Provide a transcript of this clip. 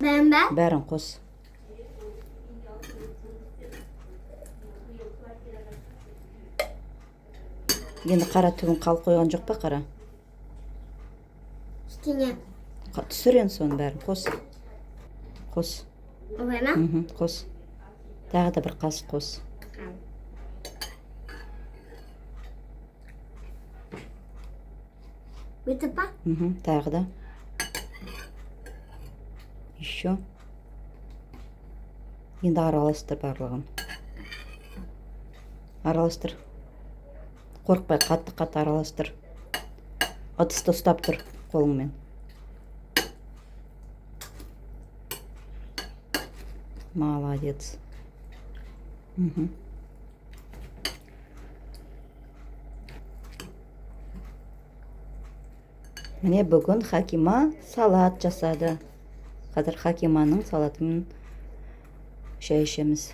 Бәрін қос. Енді қара түгін қалып қойған жоқ па, қара? Үстіне. Түсірен соны бәрін қос. Қос. Олай ма? Қос. Тағы да бір қасық қос. Бүйтіп па? Тағы да. Еще. Енді араластыр барлығын. Араластыр. Қорқпай, қатты араластыр. Ыдысты ұстап тұр қолыңмен. Молодец. Міне бүгін Хакима салат жасады. Қазір Хакиманың салатымен шай ішеміз.